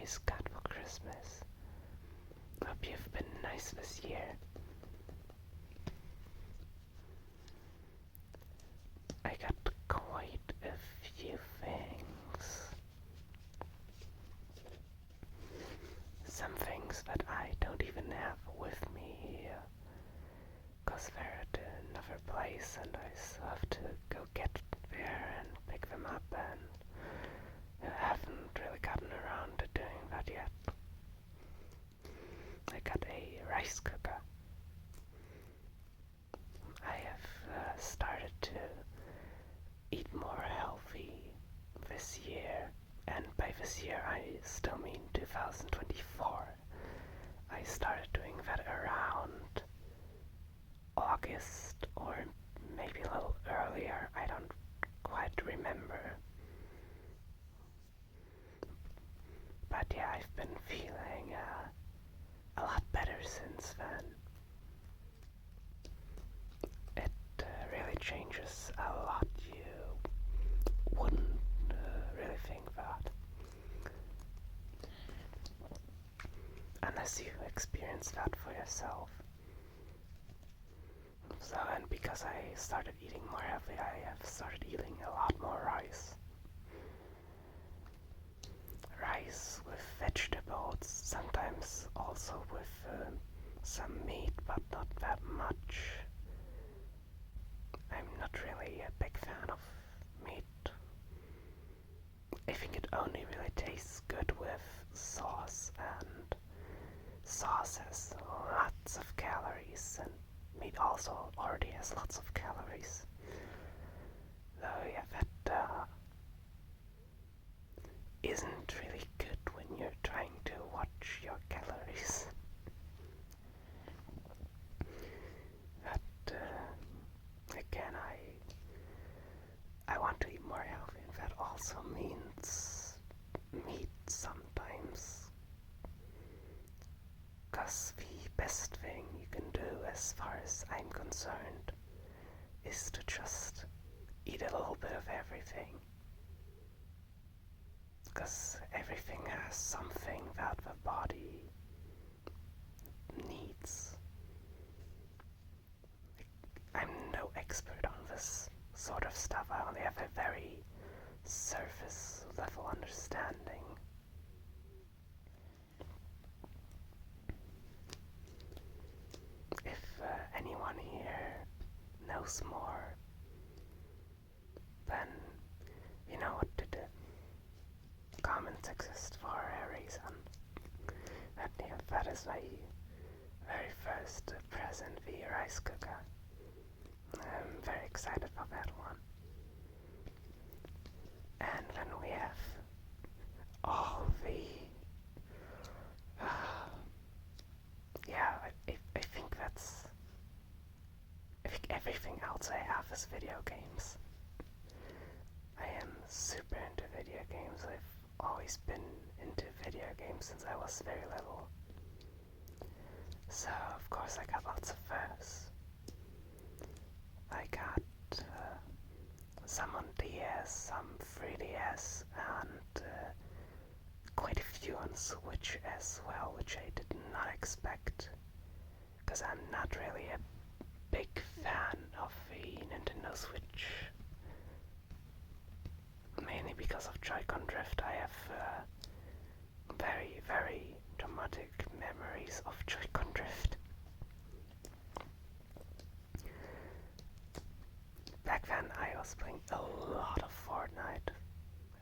guys got for Christmas. Hope you've been nice this year. I got quite a few things. Some things that I don't even have with me here, 'cause they're at another place and I still have to go get there and pick them up, and I haven't really gotten around to doing that yet. I got a rice cooker. I have started to eat more healthy this year, and by this year I still mean 2024. I started doing that around August, or maybe a little earlier, I don't quite remember. But yeah, I've been feeling a lot better since then. It really changes a lot. You wouldn't really think that unless you experience that for yourself. So, and because I started eating more healthy, I have started eating a lot more rice. Rice with vegetables, sometimes also with some meat, but not that much. I'm not really a big fan of meat. I think it only really tastes good with sauce, and sauce has lots of calories, and meat also already has lots of calories. Though yeah, that isn't really good when you're trying to watch your calories. But again, I want to eat more healthy, and that also means meat sometimes. 'Cause the best thing you can do, as far as I'm concerned, is to just eat a little bit of everything. 'Cause everything has something that the body needs. I'm no expert on this sort of stuff. I only have a very surface level understanding. If anyone here knows more, then you know what to do. Comments exist for a reason. And yeah, that is my very first present, the rice cooker. I'm very excited for that one. And then we have all the yeah, I think that's, I think everything else I have is video games. I am super into video games. I've always been into video games since I was very little. So of course I got lots of those. I got some on DS, some 3DS, and quite a few on Switch as well, which I did not expect, because I'm not really a big fan of the Nintendo Switch. Mainly because of Joy-Con drift. I have very, very traumatic memories of Joy-Con drift. Back then I was playing a lot of Fortnite,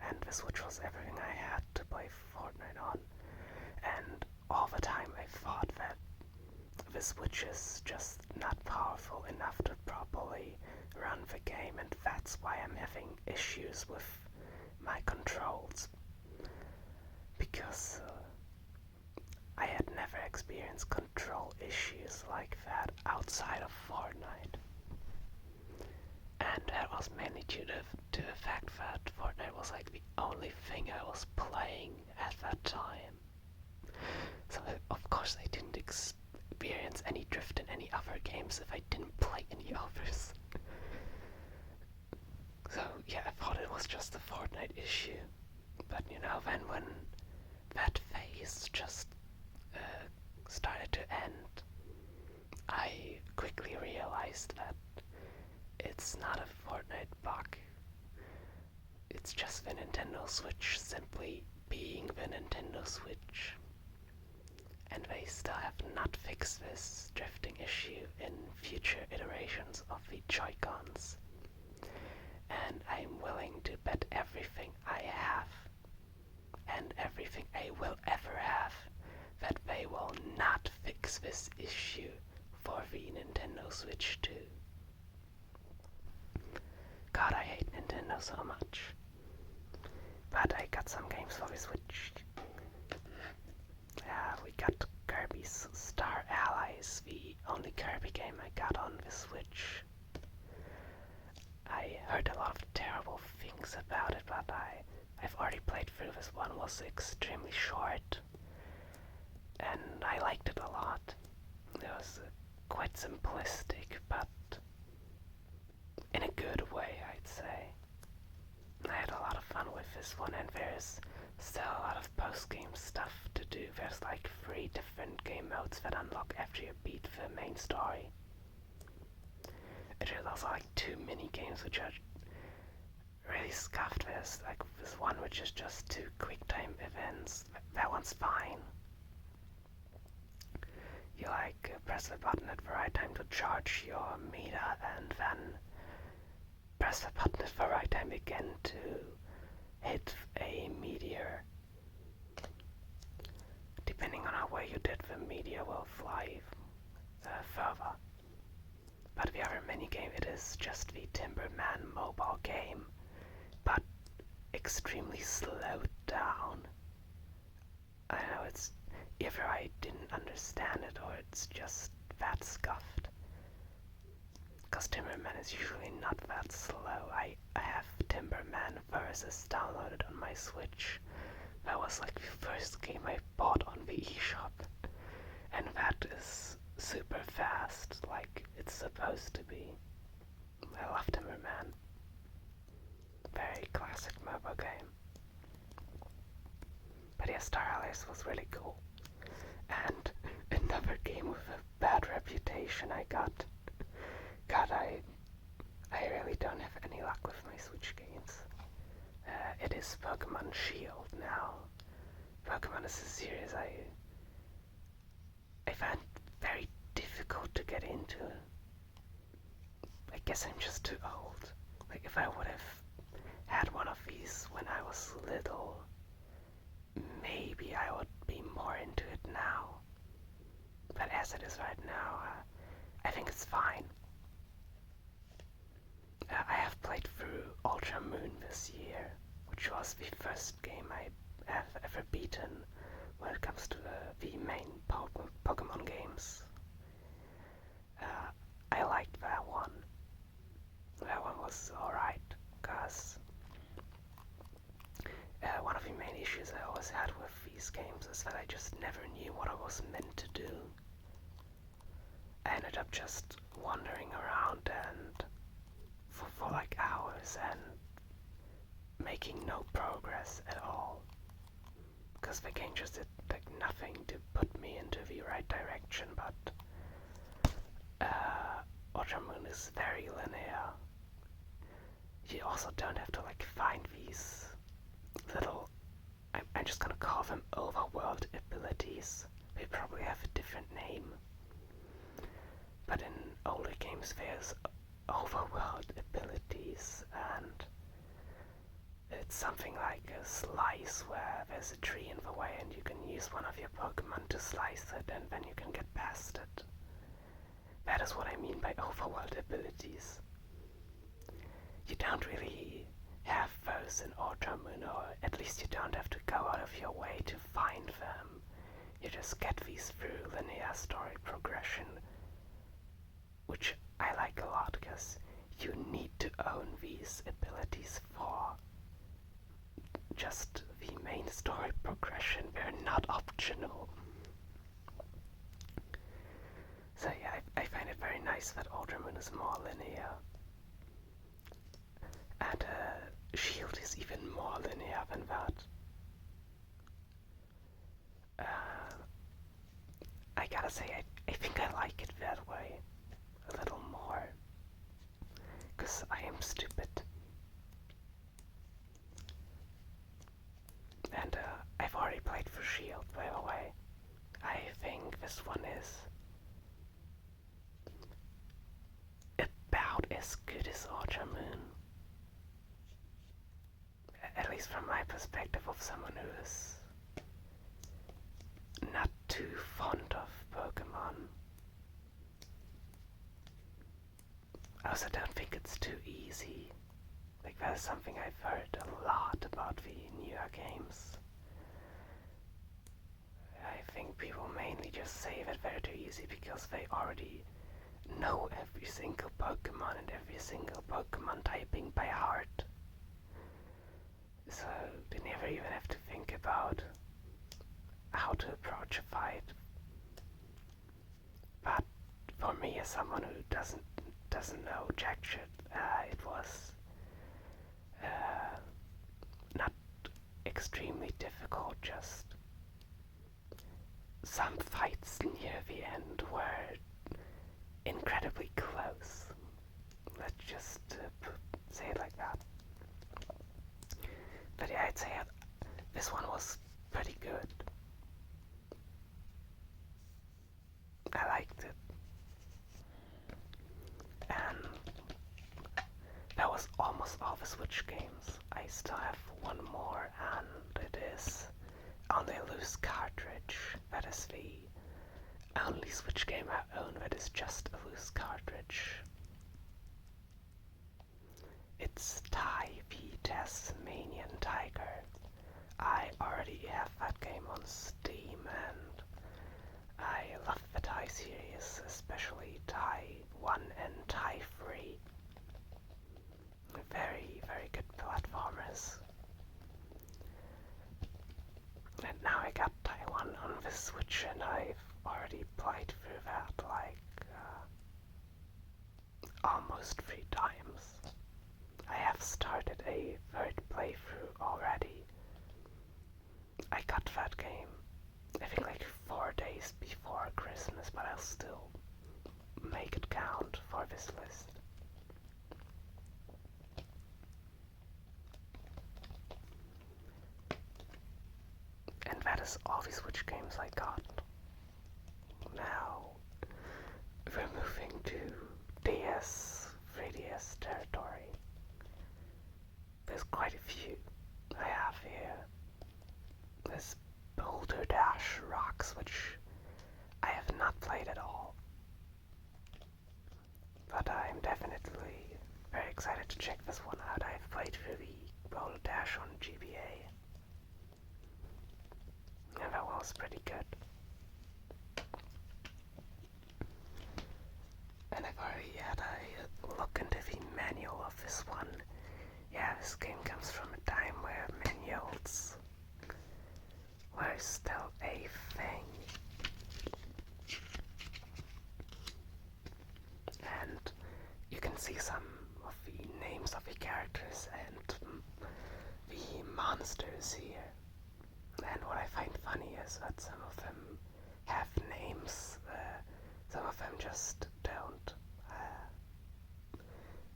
and the Switch was everything I had to play Fortnite on, and all the time I thought that the Switch is just not powerful enough to properly run the game, and that's why I'm having issues with my controls, because I had never experienced control issues like that outside of Fortnite. And that was mainly due to the fact that Fortnite was like the only thing I was playing at that time. So of course I didn't experience any drift in any other games if I didn't play any others. So yeah, I thought it was just a Fortnite issue. But you know, then when that phase just started to end, I quickly realized that it's not a Fortnite bug. It's just the Nintendo Switch simply being the Nintendo Switch. And they still have not fixed this drifting issue in future iterations of the Joy-Cons. And I'm willing to bet everything I have, and everything I will ever have, that they will not fix this issue for the Nintendo Switch 2. God, I hate Nintendo so much. But I got some games for the Switch. We got Kirby's Star Allies, the only Kirby game I got on the Switch. I heard a lot of terrible things about it, but I've already played through this one. It was extremely short, and I liked it a lot. It was quite simplistic, but in a good way, I'd say. I had a lot of fun with this one, and there's still a lot of post-game stuff to do. There's like 3 different game modes that unlock after you beat the main story. There's also like 2 mini games which are really scuffed. There's like this one which is just 2 quick time events. That one's fine. You like press the button at the right time to charge your meter, and then press the button at the right time again to hit a meteor. Depending on how well you did, the meteor will fly further. But the other minigame, it is just the Timberman mobile game, but extremely slowed down. I know it's either I didn't understand it or it's just that scuffed. Because Timberman is usually not that slow. I have Timberman Versus downloaded on my Switch. That was like the first game I bought on the eShop. And that is super fast, like it's supposed to be. I love Timberman. Very classic mobile game. But yeah, Star Allies was really cool. And another game with a bad reputation I got. God, I really don't have any luck with my Switch games. It is Pokemon Shield now. Pokemon is a series I find very difficult to get into. I guess I'm just too old. Like, if I would have had one of these when I was little, maybe I would be more into it now. But as it is right now, I think it's fine. I have played through Ultra Moon this year, which was the first game I have ever beaten when it comes to the main Pokemon games. I liked that one. That one was alright, because one of the main issues I always had with these games is that I just never knew what I was meant to do. I ended up just wandering around and for like hours and making no progress at all, because the game just did like nothing to put me into the right direction. But Ultra Moon is very linear. You also don't have to like find these little, I'm just gonna call them overworld abilities. They probably have a different name. But in older games there's overworld abilities, and it's something like a slice where there's a tree in the way and you can use one of your Pokemon to slice it, and then you can get past it. That is what I mean by overworld abilities. You don't really have those in Ultra Moon, or at least you don't have to go out of your way to find them. You just get these through linear story progression, which I like a lot, because you need to own these abilities for just the main story progression. They're not optional. So yeah, I find it very nice that Ultra Moon is more linear. And Shield is even more linear than that. Shield, by the way. I think this one is about as good as Ultramoon. At least from my perspective of someone who is not too fond of Pokemon. I also don't think it's too easy. Like, that is something I've heard a lot about the newer games. I think people mainly just say that they're too easy because they already know every single Pokemon and every single Pokemon typing by heart. So they never even have to think about how to approach a fight. But for me, as someone who doesn't know jack shit, it was not extremely difficult, just some fights near the end were incredibly close. Let's just say it like that. But yeah, I'd say this one was pretty good. I liked it. And that was almost all the Switch games. I still have one more, and it is on the loose cartridge. That is the only Switch game I own that is just a loose cartridge. It's Tai the Tasmanian Tiger. I already have that game on Steam, and I love the Tai series, especially Tai 1 and Tai 3. Very, very good platformers. And now I got Tai 1 on the Switch, and I've already played through that like almost 3 times. I have started a third playthrough already. I got that game, I think like 4 days before Christmas, but I'll still make it count for this list. And that is all the Switch games I got. Now, we're moving to DS, 3DS territory. There's quite a few I have here. There's Boulder Dash Rocks, which I have not played at all. But I'm definitely very excited to check this one out. I've played through the Boulder Dash on GBA. And that one was pretty good. And I've already had a look into the manual of this one. Yeah, this game comes from a time where manuals were still a thing. And you can see some of the names of the characters and the monsters here. And what I find funny is that some of them have names, some of them just don't.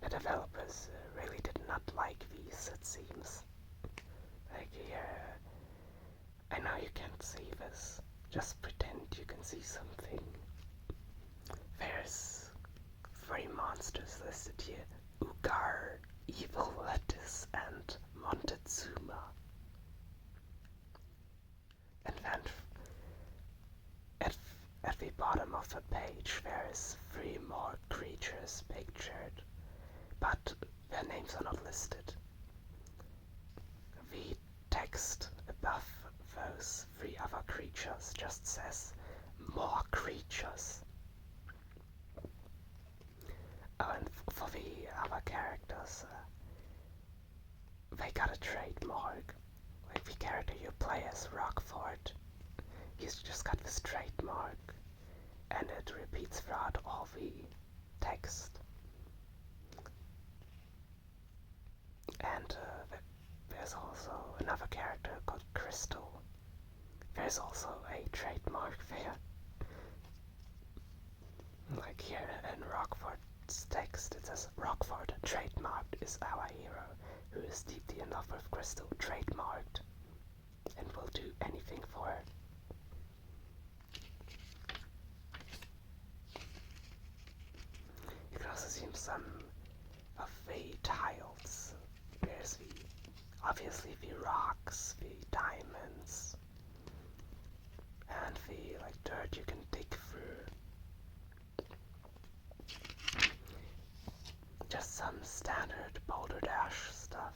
The developers really did not like these, it seems. Like here, I know you can't see this, just pretend you can see something. There's 3 monsters listed here: Ugar, Evil Lettuce, and Montezuma. And then at the bottom of the page there is 3 more creatures pictured, but their names are not listed. The text above those 3 other creatures just says more creatures. Oh, and for the other characters, they got a trademark. Like the character you play as, Rockford, he's just got this trademark, and it repeats throughout all the text. And there's also another character called Crystal. There's also a trademark there. Like here in Rockford's text, it says, Rockford, trademarked, is our hero, who is deeply in love with Crystal, trademarked. and will do anything for it. You can also see some of the tiles. There's obviously the rocks, the diamonds, and the dirt you can dig through. Just some standard Boulder Dash stuff.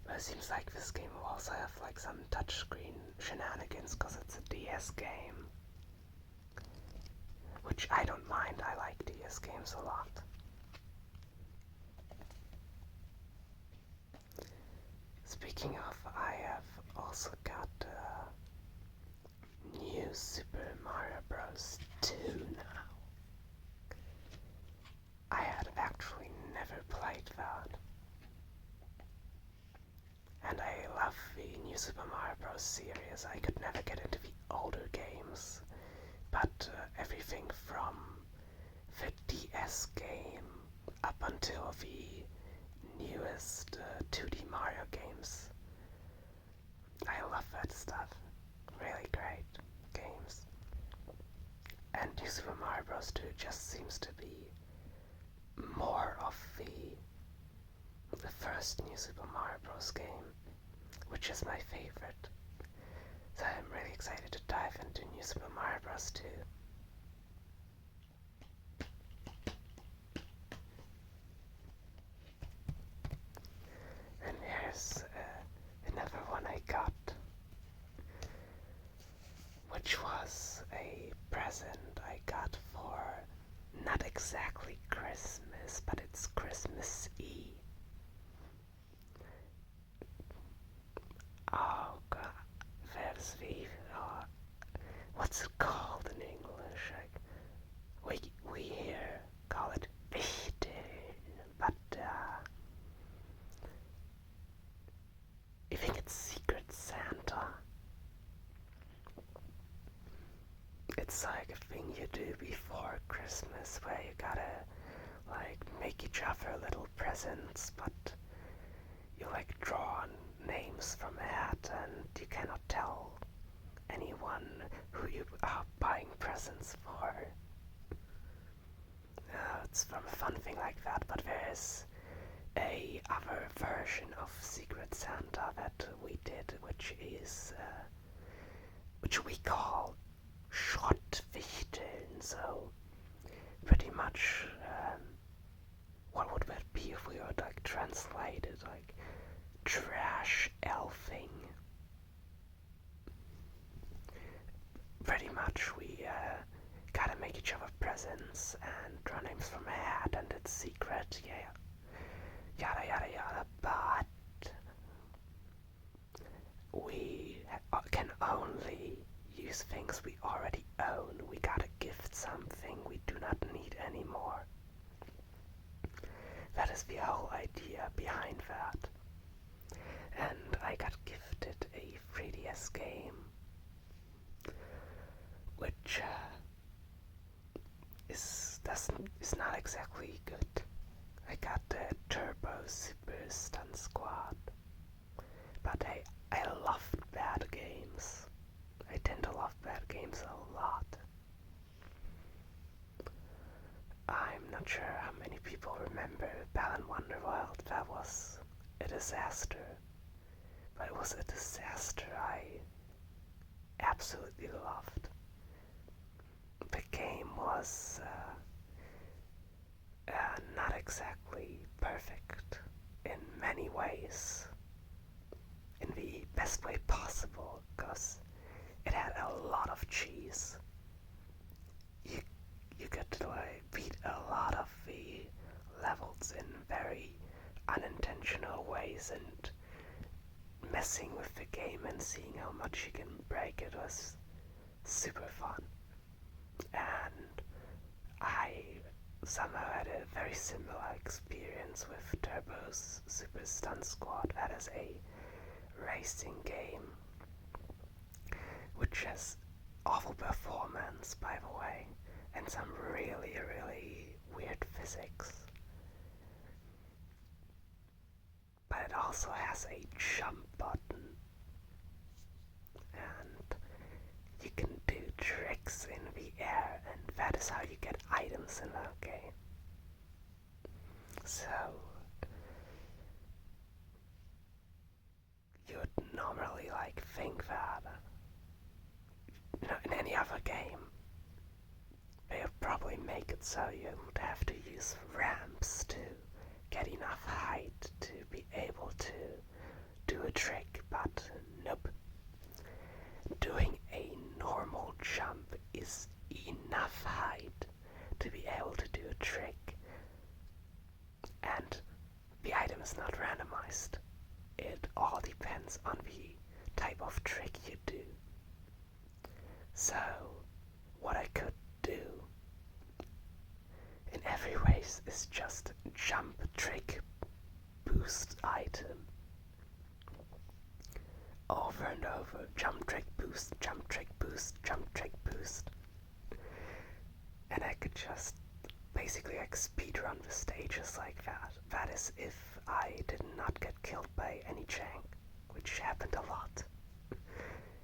But it seems like this game will also have some touchscreen shenanigans because it's a DS game. Which I don't mind, I like DS games a lot. Speaking of, I have also got new Super Mario Bros. 2 now. I had actually never played that. And I love the new Super Mario Bros. Series. I could never get into the older games, but everything from the DS game up until the newest 2D Mario games. I love that stuff. Really great games. And New Super Mario Bros. 2 just seems to be more of the first New Super Mario Bros. Game, which is my favorite. So I'm really excited to dive into New Super Mario Bros. 2. And here's another one I got, which was a present I got for not exactly Christmas, but it's Christmas Eve. Oh god, there's the, what's it called in English? We here call it Wichteln, but I think it's Secret Santa. It's like a thing you do before Christmas where you gotta make each other little presents, but you draw names from a hat and you cannot tell anyone who you are buying presents for. It's from a fun thing like that, but there's a other version of Secret Santa that we did, which is which we call Schrottwichteln. So pretty much what would that be if we would translate it trash elfing? Pretty much we gotta make each other presents and draw names from a hat, and it's secret, yeah, yada yada yada, but we can only use things we already own. We gotta gift something we do not need anymore. That is the whole idea behind that. And I got gifted a 3DS game, which is not exactly good. I got the Turbo Super Stunt Squad, but I love bad games. I tend to love bad games a lot. I'm not sure how many people remember Balan Wonderworld. That was a disaster. But it was a disaster I absolutely loved. The game was not exactly perfect in many ways, in the best way possible, because it had a lot of cheese. You get to beat a lot of the levels in very unintentional ways, and messing with the game and seeing how much you can break it was super fun. And I somehow had a very similar experience with Turbo's Super Stunt Squad. That is a racing game which has awful performance, by the way, and some really, really weird physics. But it also has a jump button that is how you get items in that game. So you would normally like think that in any other game they would probably make it so you would have to use ramps to get enough height to be able to do a trick, but nope. Doing a normal jump is enough height to be able to do a trick, and the item is not randomized. It all depends on the type of trick you do. So, what I could do in every race is just jump, trick, boost item. Over and over, jump, trick, boost, jump, trick, boost, jump, trick, boost. And I could just basically like speedrun the stages like that. That is if I did not get killed by any jank, which happened a lot.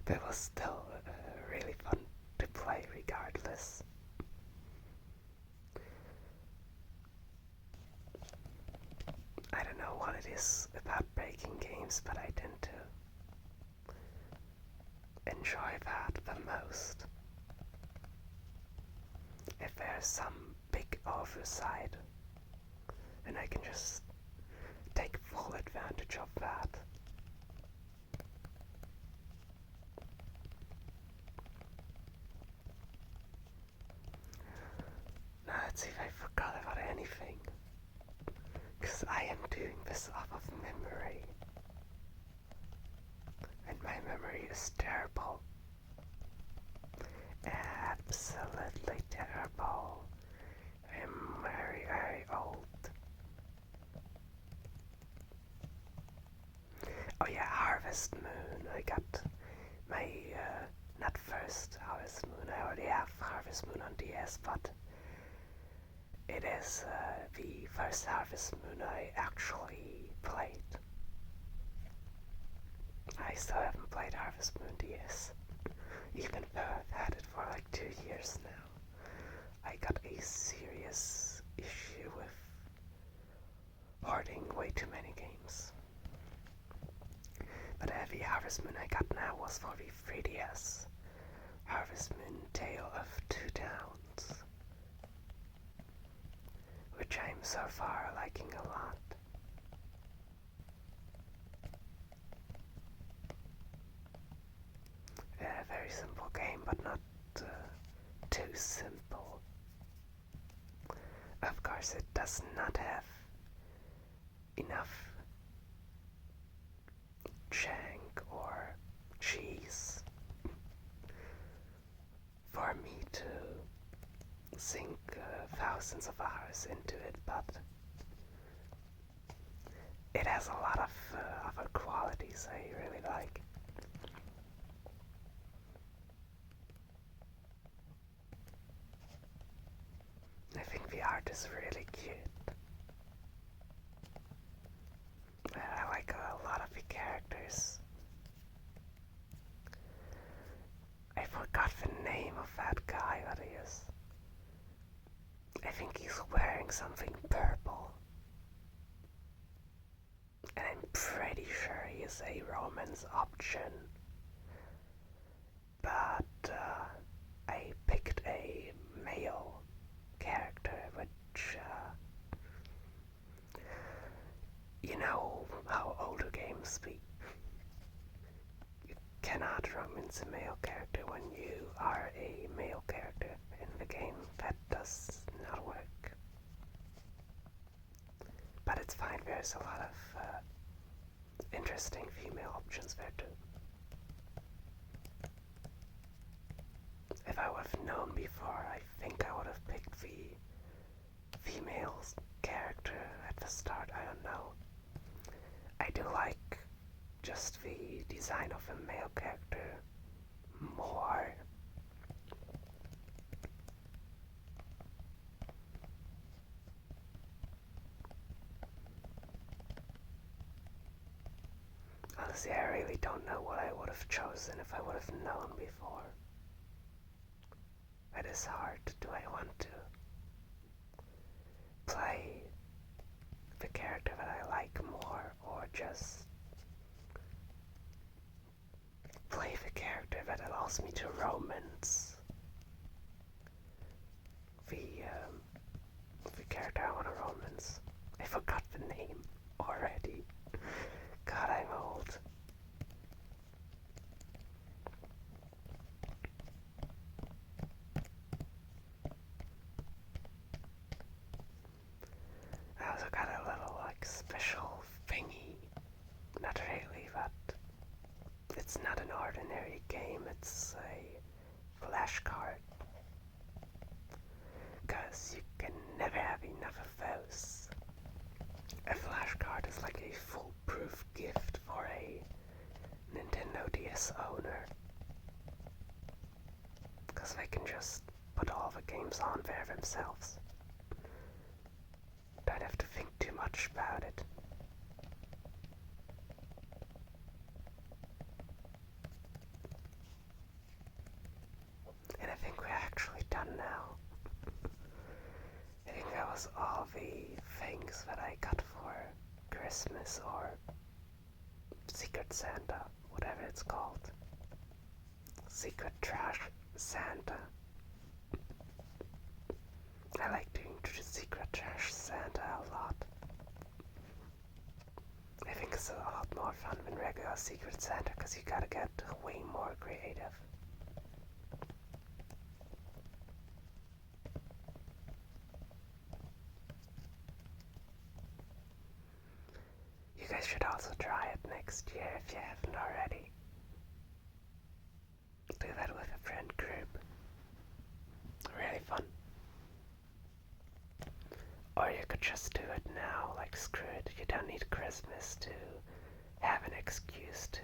That was still really fun to play regardless. I don't know what it is about breaking games, but I tend to enjoy that the most. If there's some big oversight, then I can just take full advantage of that. Now let's see if I forgot about anything, because I am doing this off of memory, and my memory is terrible. Absolutely terrible. I'm very, very old. Oh yeah, Harvest Moon. I got my, not first Harvest Moon. I already have Harvest Moon on DS, but it is the first Harvest Moon I actually played. I still haven't played Harvest Moon DS, even though I've had it for like 2 years now. I got a serious issue with hoarding way too many games. But the Harvest Moon I got now was for the 3DS. Harvest Moon Tale of Two Towns, which I'm so far liking a lot. A very simple game, but not too simple. Of course, it does not have enough jank or cheese for me to sink thousands of hours into it, but it has a lot of other qualities I really like. I think the art is really cute. I like a lot of the characters. I forgot the name of that guy that he is. I think he's wearing something purple. And I'm pretty sure he is a romance option. But I picked a male character, which, you know how older games be. You cannot romance a male character when you are a male character in the game. That does not work. But it's fine, there's a lot of interesting female options there too. If I would have known before, I think I would have picked the female character at the start. I don't know. I do like just the design of a male character more. Honestly, I really don't know what I would have chosen if I would have known before. I it is hard. Do I want to play the character that I like more, or just play the character that allows me to romance the character I want to romance? I forgot the name already. God, I'm old. I also got a little, like, special thingy. Not really, but it's not an ordinary game, it's a flashcard. Because you can never have enough of those. A flashcard is like a foolproof gift for a Nintendo DS owner. Because they can just put all the games on there themselves. Don't have to think too much about it. And I think we're actually done now. I think that was all the things that I got for Christmas or Secret Santa, whatever it's called. Secret Trash Santa. I like doing Secret Trash Santa a lot. I think it's a lot more fun than regular Secret Santa because you gotta get way more creative. You guys should also try it next year if you haven't already. Do that with a friend group. Really fun. Or you could just do it now, like screw it. You don't need Christmas to have an excuse to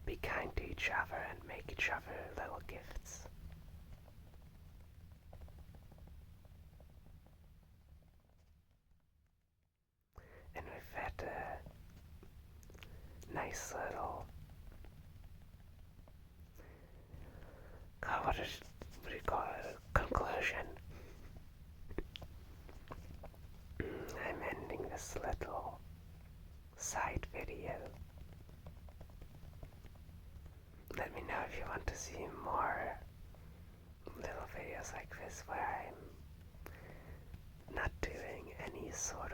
be kind to each other and make each other little gifts. And we've had a nice little, what do you call it, conclusion. I'm ending this little side video. Let me know if you want to see more little videos like this where I'm not doing any sort